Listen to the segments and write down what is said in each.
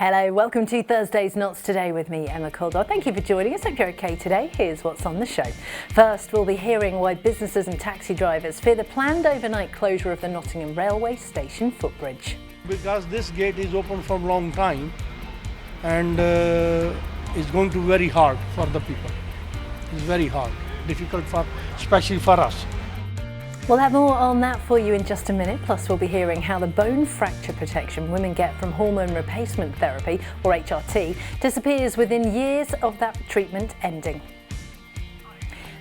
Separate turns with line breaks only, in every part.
Hello, welcome to Thursday's Knots Today with me, Emma Caldwell. Thank you for joining us. Hope you're okay today. Here's what's on the show. First, we'll be hearing why businesses and taxi drivers fear the planned overnight closure of the Nottingham railway station footbridge.
Because this gate is open for a long time and it's going to be very hard for the people. It's very hard, difficult especially for us.
We'll have more on that for you in just a minute, plus we'll be hearing how the bone fracture protection women get from hormone replacement therapy, or HRT, disappears within years of that treatment ending.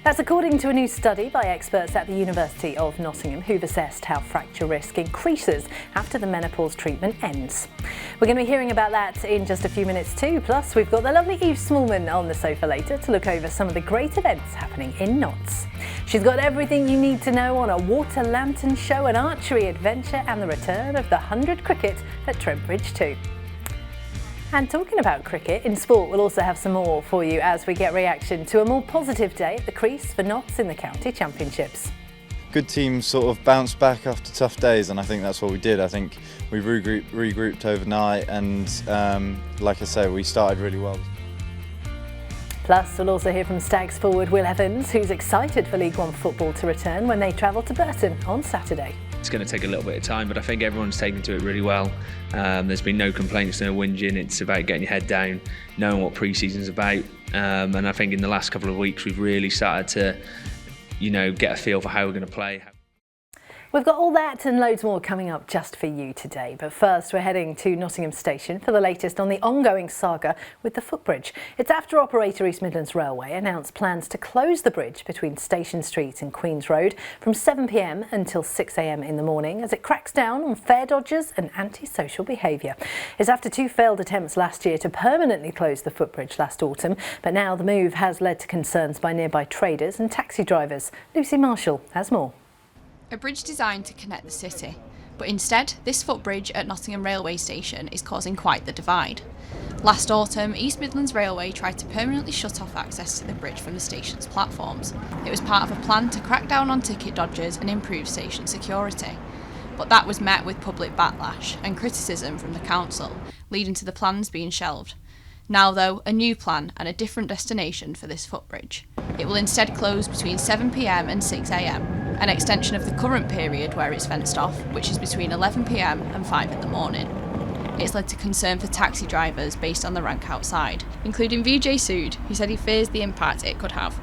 That's according to a new study by experts at the University of Nottingham who've assessed how fracture risk increases after the menopause treatment ends. We're going to be hearing about that in just a few minutes too, plus we've got the lovely Eve Smallman on the sofa later to look over some of the great events happening in Notts. She's got everything you need to know on a water lantern show, an archery adventure and the return of the 100 cricket at Trent Bridge too. And talking about cricket, in sport we'll also have some more for you as we get reaction to a more positive day at the crease for Notts in the County Championships.
Good teams sort of bounce back after tough days, and I think that's what we did. I think we regrouped overnight and like I say, we started really well.
Plus, we'll also hear from Stags forward Will Evans, who's excited for League One football to return when they travel to Burton on Saturday.
It's going to take a little bit of time, but I think everyone's taken to it really well. There's been no complaints, no whinging. It's about getting your head down, knowing what pre-season's about. And I think in the last couple of weeks, we've really started to, get a feel for how we're going to play.
We've got all that and loads more coming up just for you today. But first, we're heading to Nottingham Station for the latest on the ongoing saga with the footbridge. It's after operator East Midlands Railway announced plans to close the bridge between Station Street and Queen's Road from 7 p.m. until 6 a.m. in the morning as it cracks down on fare dodgers and antisocial behaviour. It's after two failed attempts last year to permanently close the footbridge last autumn, but now the move has led to concerns by nearby traders and taxi drivers. Lucy Marshall has more.
A bridge designed to connect the city, but instead this footbridge at Nottingham railway station is causing quite the divide. Last autumn, East Midlands Railway tried to permanently shut off access to the bridge from the station's platforms. It was part of a plan to crack down on ticket dodgers and improve station security. But that was met with public backlash and criticism from the council, leading to the plans being shelved. Now though, a new plan and a different destination for this footbridge. It will instead close between 7 p.m. and 6 a.m, an extension of the current period where it's fenced off, which is between 11 p.m. and 5 in the morning. It's led to concern for taxi drivers based on the rank outside, including Vijay Sood, who said he fears the impact it could have.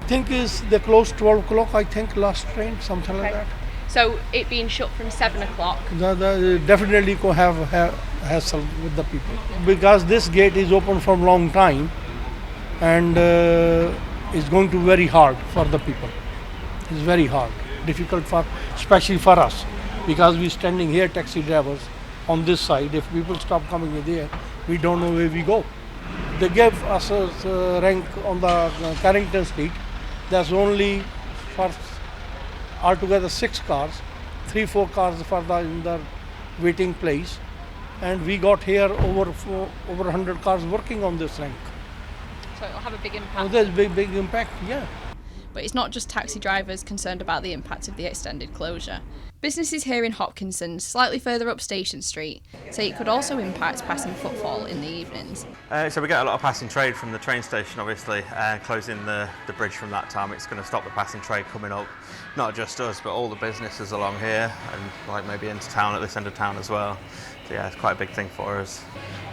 I think they closed 12 o'clock, I think, last train, something like that.
So it being shut from 7 o'clock?
Definitely could have hassle with the people. Because this gate is open for a long time and it's going to be very hard for the people. It's very hard, difficult especially for us. Because we're standing here, taxi drivers, on this side. If people stop coming in there, we don't know where we go. They gave us a rank on the Carrington Street. There's only for altogether 6 cars, 3-4 cars in the waiting place, and we got here over 100 cars working on this rank.
So it'll have a big impact.
Oh, there's big impact, yeah.
But it's not just taxi drivers concerned about the impact of the extended closure. Businesses here in Hopkinson's, slightly further up Station Street, say it could also impact passing footfall in the evenings.
So we get a lot of passing trade from the train station, obviously. Closing the bridge from that time, it's going to stop the passing trade coming up. Not just us, but all the businesses along here, and like maybe into town, at this end of town as well. So yeah, it's quite a big thing for us.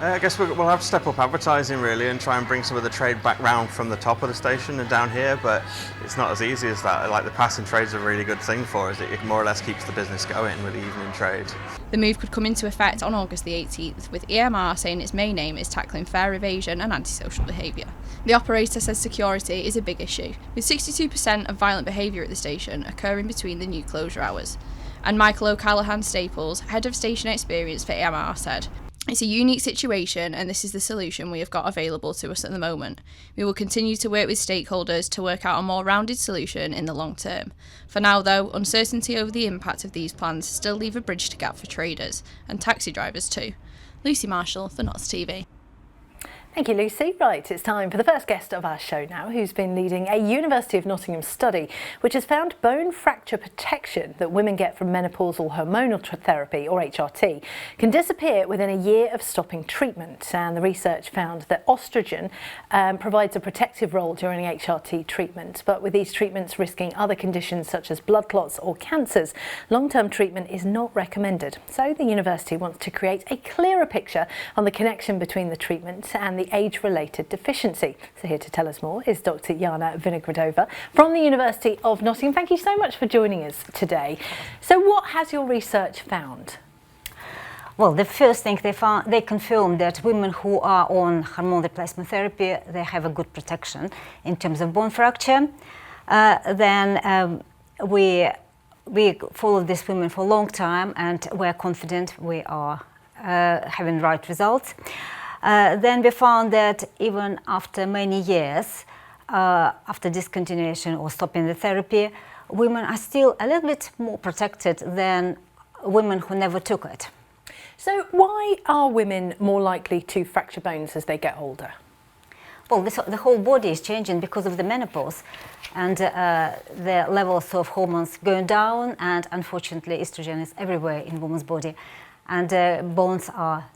I guess we'll have to step up advertising really and try and bring some of the trade back round from the top of the station and down here, but it's not as easy as that. Like the passing trade's a really good thing for us. It more or less keeps the business going with the evening trade.
The move could come into effect on August the 18th, with EMR saying its main aim is tackling fare evasion and antisocial behaviour. The operator says security is a big issue, with 62% of violent behaviour at the station occurring between the new closure hours. And Michael O'Callaghan Staples, head of station experience for EMR, said, "It's a unique situation and this is the solution we have got available to us at the moment. We will continue to work with stakeholders to work out a more rounded solution in the long term. For now though, uncertainty over the impact of these plans still leave a bridge to gap for traders and taxi drivers too." Lucy Marshall for Notts TV.
Thank you, Lucy. Right, it's time for the first guest of our show now, who's been leading a University of Nottingham study which has found bone fracture protection that women get from menopausal hormonal therapy, or HRT, can disappear within a year of stopping treatment. And the research found that estrogen provides a protective role during HRT treatment, but with these treatments risking other conditions such as blood clots or cancers, long-term treatment is not recommended. So the university wants to create a clearer picture on the connection between the treatment and the age-related deficiency. So here to tell us more is Dr. Jana Vinogradova from the University of Nottingham. Thank you so much for joining us today. So what has your research found?
Well, the first thing they confirmed that women who are on hormone replacement therapy, they have a good protection in terms of bone fracture. We followed these women for a long time, and we're confident we are having right results. Then we found that even after many years, after discontinuation or stopping the therapy, women are still a little bit more protected than women who never took it.
So why are women more likely to fracture bones as they get older?
Well, the whole body is changing because of the menopause, and the levels of hormones going down, and unfortunately estrogen is everywhere in women's body, and bones are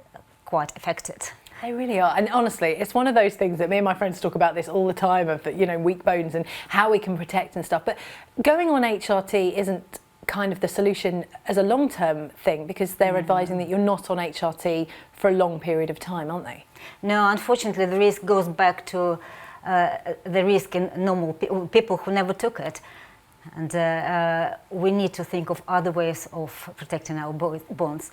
quite affected.
They really are, and honestly, it's one of those things that me and my friends talk about this all the time, of, you know, weak bones and how we can protect and stuff. But going on HRT isn't kind of the solution as a long-term thing, because they're advising that you're not on HRT for a long period of time, aren't they?
No, unfortunately, the risk goes back to the risk in normal people who never took it, and we need to think of other ways of protecting our bones.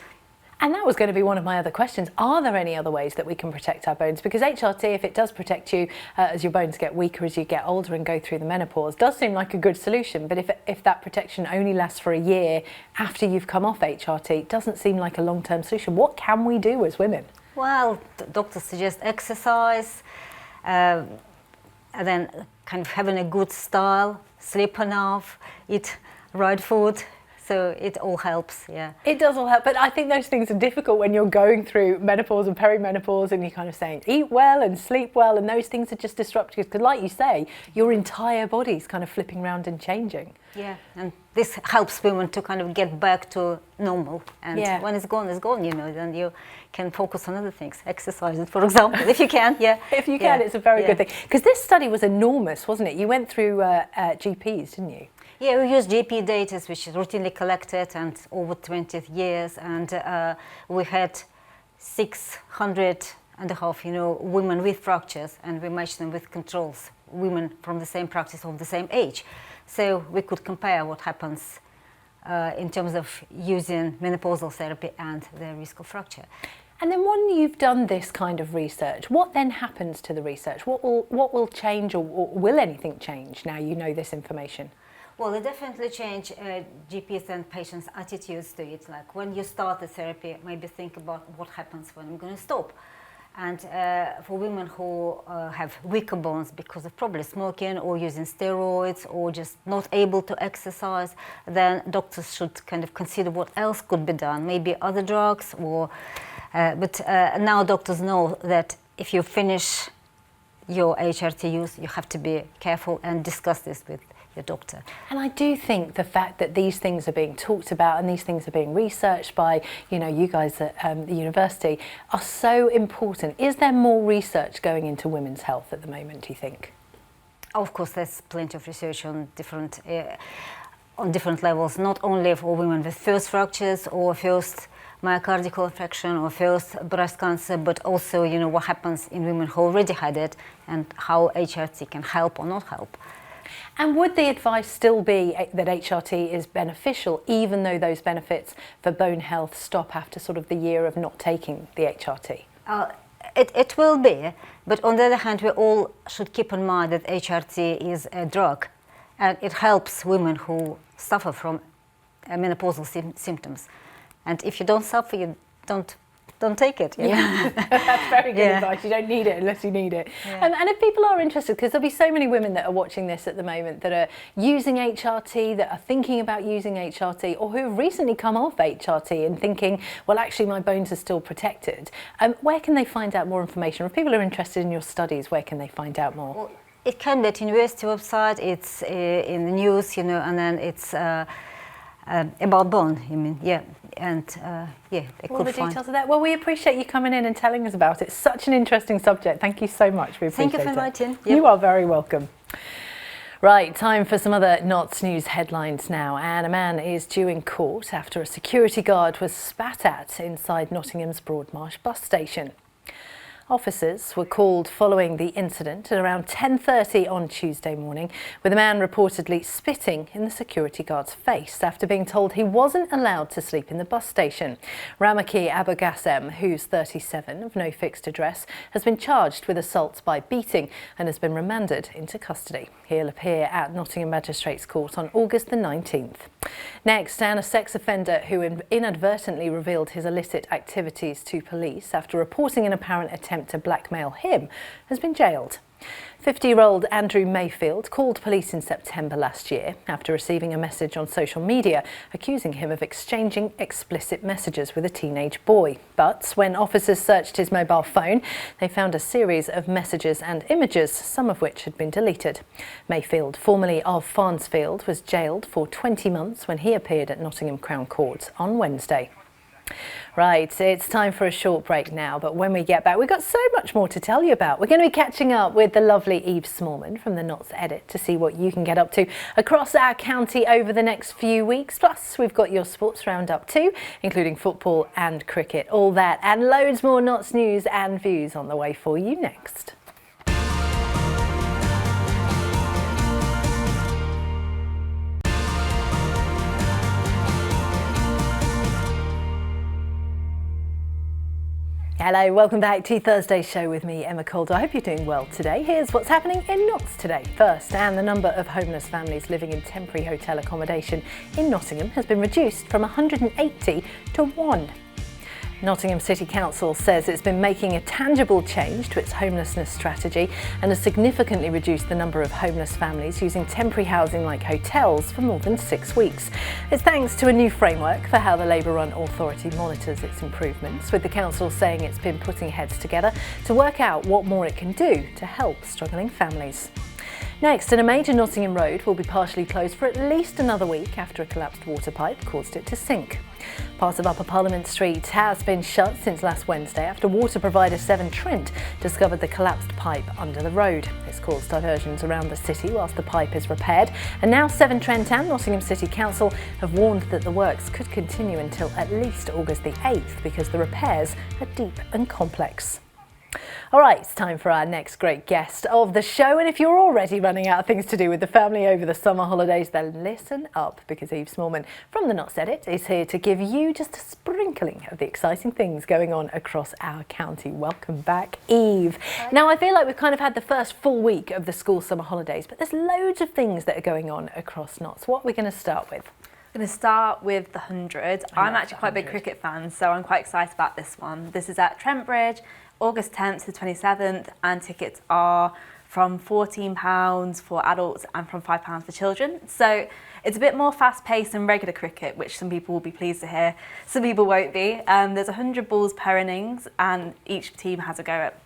And that was going to be one of my other questions. Are there any other ways that we can protect our bones? Because HRT, if it does protect you as your bones get weaker as you get older and go through the menopause, does seem like a good solution. But if that protection only lasts for a year after you've come off HRT, it doesn't seem like a long-term solution. What can we do as women?
Well, the doctors suggest exercise, and then kind of having a good style, sleep enough, eat right food. So it all helps, yeah.
It does all help, but I think those things are difficult when you're going through menopause and perimenopause, and you're kind of saying eat well and sleep well, and those things are just disruptive, because like you say, your entire body's kind of flipping around and changing.
Yeah, and this helps women to kind of get back to normal, and when it's gone, you know, then you can focus on other things, exercise, for example, if you can, yeah.
If you can, it's a very good thing. Because this study was enormous, wasn't it? You went through GPs, didn't you?
Yeah, we use GP data, which is routinely collected and over 20 years, and we had 600 and a half, you know, women with fractures, and we matched them with controls, women from the same practice of the same age. So we could compare what happens in terms of using menopausal therapy and the risk of fracture.
And then when you've done this kind of research, what then happens to the research? What will change, or will anything change now you know this information?
Well, it definitely change GPs and patients' attitudes to it. Like when you start the therapy, maybe think about what happens when I'm going to stop. And for women who have weaker bones because of probably smoking or using steroids or just not able to exercise, then doctors should kind of consider what else could be done, maybe other drugs. Or but now doctors know that if you finish your HRT use, you have to be careful and discuss this with your doctor.
And I do think the fact that these things are being talked about and these things are being researched by, you know, you guys at the university are so important. Is there more research going into women's health at the moment, do you think?
Of course, there's plenty of research on different levels, not only for women with first fractures or first myocardial infarction or first breast cancer, but also, you know, what happens in women who already had it and how HRT can help or not help.
And would the advice still be that HRT is beneficial, even though those benefits for bone health stop after sort of the year of not taking the HRT?
It will be, but on the other hand, we all should keep in mind that HRT is a drug, and it helps women who suffer from menopausal symptoms. And if you don't suffer, you don't don't take it.
That's very good advice. You don't need it unless you need it. And if people are interested, because there'll be so many women that are watching this at the moment that are using HRT, that are thinking about using HRT, or who have recently come off HRT and thinking, well, actually my bones are still protected. Where can they find out more information? Or if people are interested in your studies, where can they find out more?
Well, it can be at university website, it's in the news, and then it's about bone, and they
All
could
the
find.
details of that. Well, we appreciate you coming in and telling us about it. It's such an interesting subject. Thank you so much. We appreciate it.
Thank you for inviting.
You are very welcome. Right, time for some other Knots News headlines now. And a man is due in court after a security guard was spat at inside Nottingham's Broadmarsh bus station. Officers were called following the incident at around 10:30 on Tuesday morning, with a man reportedly spitting in the security guard's face after being told he wasn't allowed to sleep in the bus station. Ramaki Abugassem, who's 37, of no fixed address, has been charged with assault by beating and has been remanded into custody. He'll appear at Nottingham Magistrates Court on August the 19th. Next, and a sex offender who inadvertently revealed his illicit activities to police after reporting an apparent attempt to blackmail him has been jailed. 50-year-old Andrew Mayfield called police in September last year after receiving a message on social media accusing him of exchanging explicit messages with a teenage boy. But when officers searched his mobile phone, they found a series of messages and images, some of which had been deleted. Mayfield, formerly of Farnsfield, was jailed for 20 months when he appeared at Nottingham Crown Court on Wednesday. Right, it's time for a short break now, but when we get back, we've got so much more to tell you about. We're going to be catching up with the lovely Eve Smallman from the Knots Edit to see what you can get up to across our county over the next few weeks. Plus, we've got your sports roundup too, including football and cricket. All that and loads more Knots news and views on the way for you next. Hello, welcome back to Thursday's show with me, Emma Caldwell. I hope you're doing well today. Here's what's happening in Knots today. First, and the number of homeless families living in temporary hotel accommodation in Nottingham has been reduced from 180 to 1. Nottingham City Council says it's been making a tangible change to its homelessness strategy and has significantly reduced the number of homeless families using temporary housing like hotels for more than 6 weeks. It's thanks to a new framework for how the Labour-run authority monitors its improvements, with the council saying it's been putting heads together to work out what more it can do to help struggling families. Next, and a major Nottingham road will be partially closed for at least another week after a collapsed water pipe caused it to sink. Part of Upper Parliament Street has been shut since last Wednesday after water provider Severn Trent discovered the collapsed pipe under the road. It's caused diversions around the city whilst the pipe is repaired, and now Severn Trent and Nottingham City Council have warned that the works could continue until at least August the 8th because the repairs are deep and complex. All right, it's time for our next great guest of the show. And if you're already running out of things to do with the family over the summer holidays, then listen up, because Eve Smallman from the Knots Edit is here to give you just a sprinkling of the exciting things going on across our county. Welcome back, Eve. Hi. Now, I feel like we've kind of had the first full week of the school summer holidays, but there's loads of things that are going on across Knots. What are we going to start with?
I'm going to start with the 100. I'm actually quite a big cricket fan, so I'm quite excited about this one. This is at Trent Bridge, August 10th to 27th, and tickets are from £14 for adults and from £5 for children. So it's a bit more fast-paced than regular cricket, which some people will be pleased to hear. Some people won't be. There's 100 balls per innings, and each team has a go at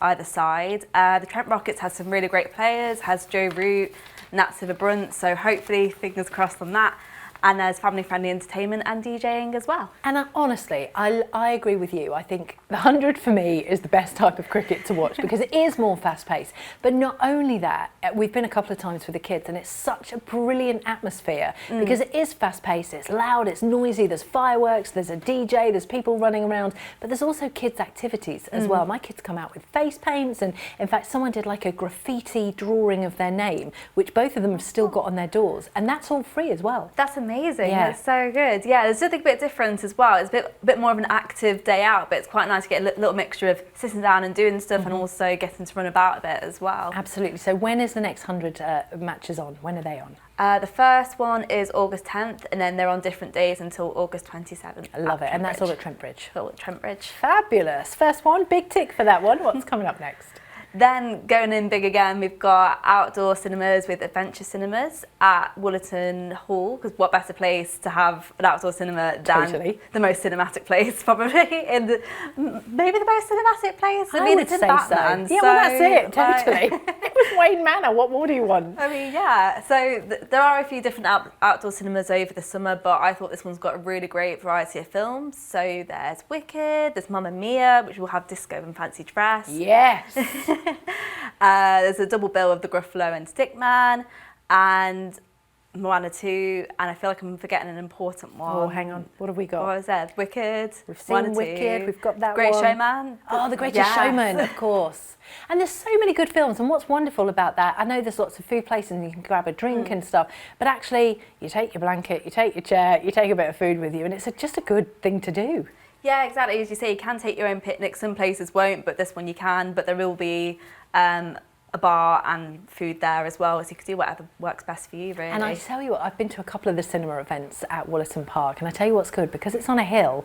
either side. The Trent Rockets has some really great players, has Joe Root, Nat Silverbrunt, so hopefully fingers crossed on that. And there's family-friendly entertainment and DJing as well.
And honestly, I agree with you. I think the 100 for me is the best type of cricket to watch because it is more fast-paced. But not only that, we've been a couple of times with the kids and it's such a brilliant atmosphere because it is fast-paced, it's loud, it's noisy, there's fireworks, there's a DJ, there's people running around, but there's also kids' activities as well. My kids come out with face paints, and in fact someone did like a graffiti drawing of their name, which both of them have still got on their doors, and that's all free as well.
That's amazing. amazing.
Yeah.
That's so good. Yeah, there's something a bit different as well. It's a bit more of an active day out, but it's quite nice to get a little mixture of sitting down and doing stuff and also getting to run about a bit as well.
Absolutely. So when is the next 100 matches on? When are they on?
The first one is August 10th, and then they're on different days until August 27th.
I love it. And that's all at Trent Bridge.
All at Trent Bridge.
Fabulous. First one, big tick for that one. What's coming up next?
Then going in big again, we've got outdoor cinemas with Adventure Cinemas at Woollerton Hall, because what better place to have an outdoor cinema than the most cinematic place, probably, maybe the most cinematic place. I mean,
would
it's in
say
Batman.
So. Yeah, well, that's it, totally. It was Wayne Manor. What more do you want?
I mean, yeah. So there are a few different outdoor cinemas over the summer, but I thought this one's got a really great variety of films. So there's Wicked, there's Mamma Mia, which will have Disco and Fancy Dress.
Yes.
There's a double bill of The Gruffalo and Stickman, and Moana 2, and I feel like I'm forgetting an important one.
Oh, hang on. What have we got?
What was that? Wicked.
We've seen Wicked. We've got that
Great
one.
Showman.
Oh, The Greatest Showman, of course. And there's so many good films, and what's wonderful about that, I know there's lots of food places and you can grab a drink and stuff, but actually you take your blanket, you take your chair, you take a bit of food with you, and it's just a good thing to do.
Yeah, exactly. As you say, you can take your own picnic. Some places won't, but this one you can. But there will be a bar and food there as well, so you can do whatever works best for you, really.
And I tell you what, I've been to a couple of the cinema events at Woollerton Park, and I tell you what's good, because it's on a hill,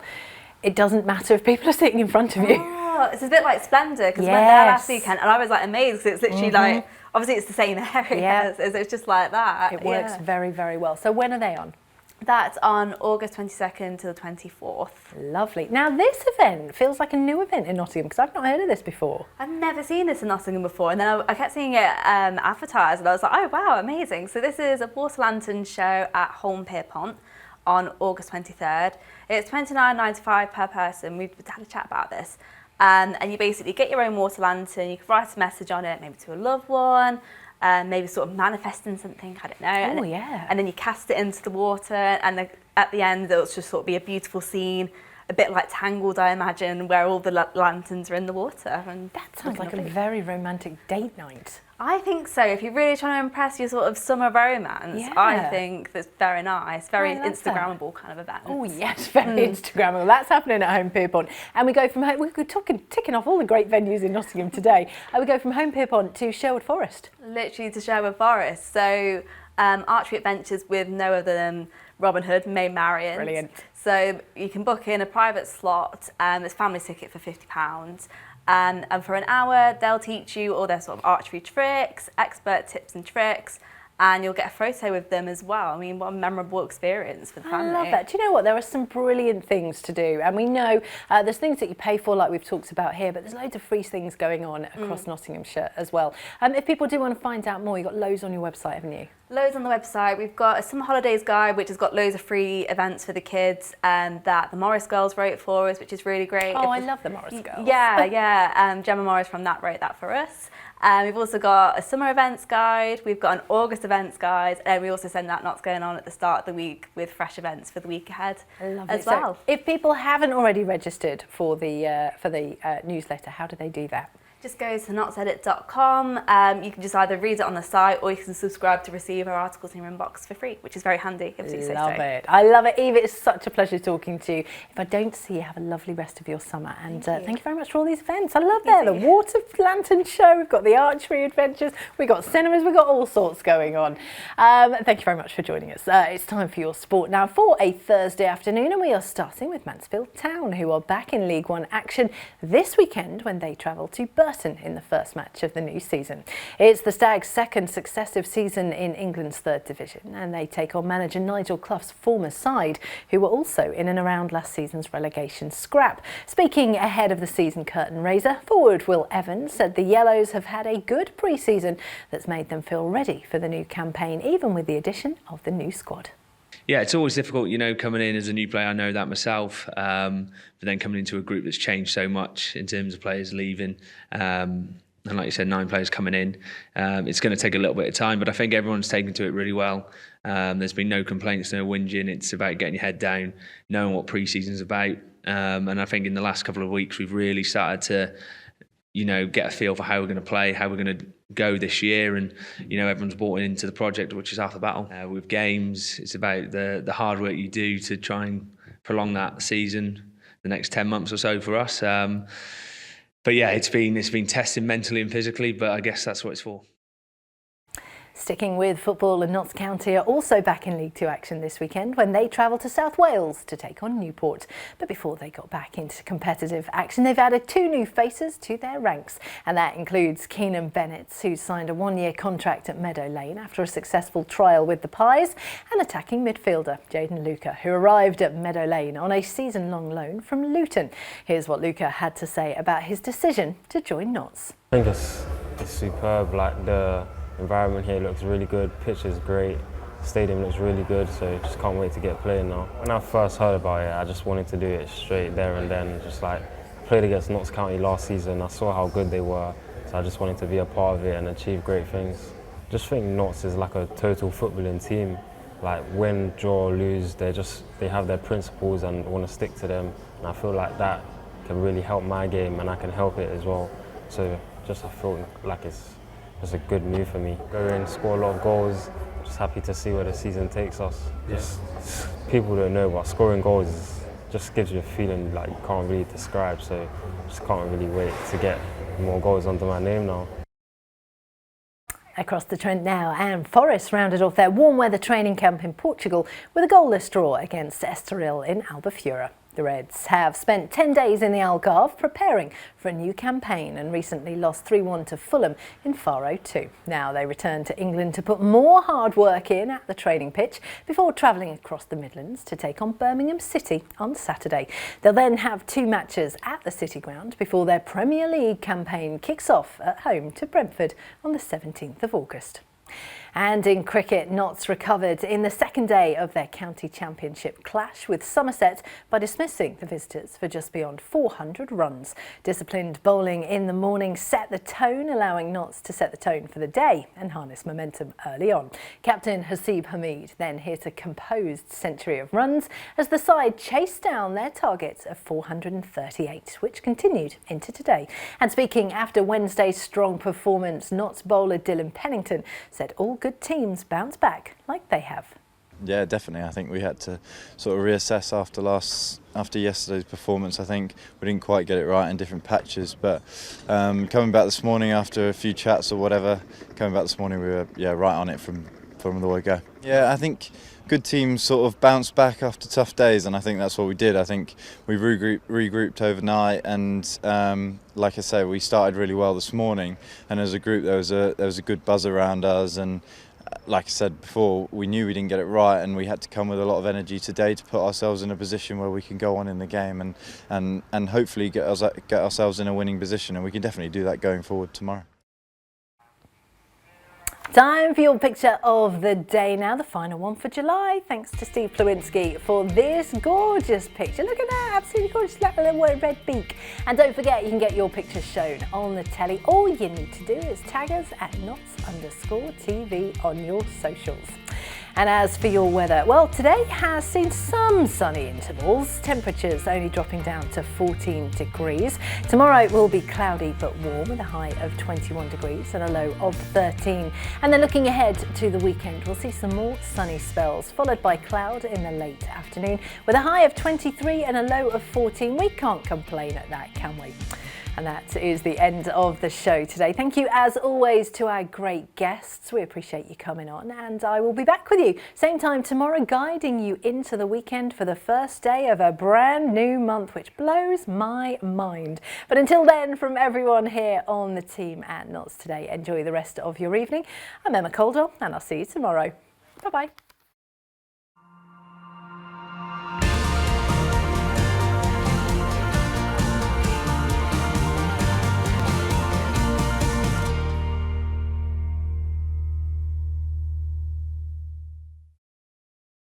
it doesn't matter if people are sitting in front of you.
Oh, it's a bit like Splendour, because we went there last weekend, and I was like amazed, because it's literally like, obviously it's the same area,
Yeah.
it's just like that.
It works very, very well. So when are they on?
That's on August 22nd to the 24th.
Lovely. Now this event feels like a new event in Nottingham, because I've not heard of this before.
I've never seen this in Nottingham before, and then I kept seeing it advertised, and I was like, oh wow, amazing. So this is a water lantern show at Holme Pierpont on August 23rd. It's £29.95 per person. We've had a chat about this. And you basically get your own water lantern, you can write a message on it, maybe to a loved one, maybe sort of manifesting something, I don't know.
Oh, yeah.
And then you cast it into the water, and at the end it'll just sort of be a beautiful scene, a bit like Tangled, I imagine, where all the lanterns are in the water. And
That sounds like a very romantic date night.
I think so. If you're really trying to impress your sort of summer romance,
Yeah.
I think that's very nice, very
I love
Instagrammable kind of event.
Oh yes, very Instagrammable. That's happening at Holme Pierpont. And we go from home, we're ticking off all the great venues in Nottingham today. And we go from Holme Pierpont to Sherwood Forest.
Literally to Sherwood Forest. So archery adventures with no other than Robin Hood, Maid Marian.
Brilliant.
So you can book in a private slot. It's family ticket for £50. And for an hour, they'll teach you all their sort of archery tricks, expert tips and tricks, and you'll get a photo with them as well. I mean, what a memorable experience for the family.
I love that. Do you know what? There are some brilliant things to do, and we know there's things that you pay for, like we've talked about here, but there's loads of free things going on across Nottinghamshire as well. If people do want to find out more, you've got loads on your website, haven't you?
Loads on the website. We've got a summer holidays guide, which has got loads of free events for the kids, that the Morris girls wrote for us, which is really great.
Oh, I love the Morris girls.
Yeah. Gemma Morris from that wrote that for us. We've also got a summer events guide, we've got an August events guide, and we also send out what's going on at the start of the week with fresh events for the week ahead as well.
So if people haven't already registered for the newsletter, how do they do that?
Just go to notsedit.com. You can just either read it on the site, or you can subscribe to receive our articles in your inbox for free, which is very handy.
Love it. I love it. Eva, it's such a pleasure talking to you. If I don't see you, have a lovely rest of your summer. And thank you very much for all these events. I love that. The water lantern show, we've got the archery adventures, we've got cinemas, we've got all sorts going on. Thank you very much for joining us. It's time for your sport now for a Thursday afternoon, and we are starting with Mansfield Town, who are back in League One action this weekend when they travel to Burton in the first match of the new season. It's the Stags' second successive season in England's third division, and they take on manager Nigel Clough's former side, who were also in and around last season's relegation scrap. Speaking ahead of the season curtain raiser, forward Will Evans said the Yellows have had a good pre-season that's made them feel ready for the new campaign, even with the addition of the new squad.
Yeah, it's always difficult, coming in as a new player. I know that myself. But then coming into a group that's changed so much in terms of players leaving, and like you said, 9 players coming in. It's going to take a little bit of time, but I think everyone's taken to it really well. There's been no complaints, no whinging. It's about getting your head down, knowing what pre-season's about. And I think in the last couple of weeks, we've really started to, get a feel for how we're going to play, how we're going to go this year, and everyone's bought into the project, which is half the battle. With games, it's about the hard work you do to try and prolong that season, the next 10 months or so for us. But yeah, it's been testing mentally and physically, but I guess that's what it's for.
Sticking with football, and Notts County are also back in League Two action this weekend when they travel to South Wales to take on Newport. But before they got back into competitive action, they've added 2 new faces to their ranks, and that includes Keenan Bennett, who signed a 1-year contract at Meadow Lane after a successful trial with the Pies, and attacking midfielder Jaden Luca, who arrived at Meadow Lane on a season-long loan from Luton. Here's what Luca had to say about his decision to join Notts.
I think it's superb. Like, the environment here looks really good, pitch is great, stadium looks really good, so just can't wait to get playing now. When I first heard about it, I just wanted to do it straight there and then. Just like, played against Notts County last season, I saw how good they were, so I just wanted to be a part of it and achieve great things. Just think Notts is like a total footballing team. Like, win, draw, lose, they have their principles and want to stick to them, and I feel like that can really help my game and I can help it as well. So I feel like it's a good move for me. Go in, score a lot of goals, just happy to see where the season takes us. Just people don't know, but scoring goals just gives you a feeling like you can't really describe, so just can't really wait to get more goals under my name now.
Across the Trent now, and Forest rounded off their warm weather training camp in Portugal with a goalless draw against Estoril in Albufeira. The Reds have spent 10 days in the Algarve preparing for a new campaign and recently lost 3-1 to Fulham in Faro 2. Now they return to England to put more hard work in at the training pitch before travelling across the Midlands to take on Birmingham City on Saturday. They'll then have 2 matches at the City Ground before their Premier League campaign kicks off at home to Brentford on the 17th of August. And in cricket, Notts recovered in the second day of their county championship clash with Somerset by dismissing the visitors for just beyond 400 runs. Disciplined bowling in the morning set the tone, allowing Notts to set the tone for the day and harness momentum early on. Captain Hasib Hamid then hit a composed century of runs as the side chased down their target of 438, which continued into today. And speaking after Wednesday's strong performance, Notts bowler Dylan Pennington said all good teams bounce back like they have.
Yeah, definitely. I think we had to sort of reassess after yesterday's performance. I think we didn't quite get it right in different patches, but coming back this morning after a few chats or whatever, we were right on it from the word go. Yeah, I think good teams sort of bounce back after tough days, and I think that's what we did. I think we regrouped overnight, and like I say, we started really well this morning, and as a group there was a good buzz around us, and like I said before, we knew we didn't get it right, and we had to come with a lot of energy today to put ourselves in a position where we can go on in the game and hopefully get ourselves in a winning position, and we can definitely do that going forward tomorrow.
Time for your picture of the day now, the final one for July. Thanks to Steve Plewinski for this gorgeous picture. Look at that, absolutely gorgeous, like a little red beak. And don't forget, you can get your pictures shown on the telly. All you need to do is tag us at Notts_TV on your socials. And as for your weather, well, today has seen some sunny intervals, temperatures only dropping down to 14 degrees. Tomorrow it will be cloudy but warm with a high of 21 degrees and a low of 13. And then looking ahead to the weekend, we'll see some more sunny spells, followed by cloud in the late afternoon with a high of 23 and a low of 14. We can't complain at that, can we? And that is the end of the show today. Thank you as always to our great guests. We appreciate you coming on, and I will be back with you same time tomorrow, guiding you into the weekend for the first day of a brand new month, which blows my mind. But until then, from everyone here on the team at Notts Today, enjoy the rest of your evening. I'm Emma Caldwell, and I'll see you tomorrow. Bye-bye.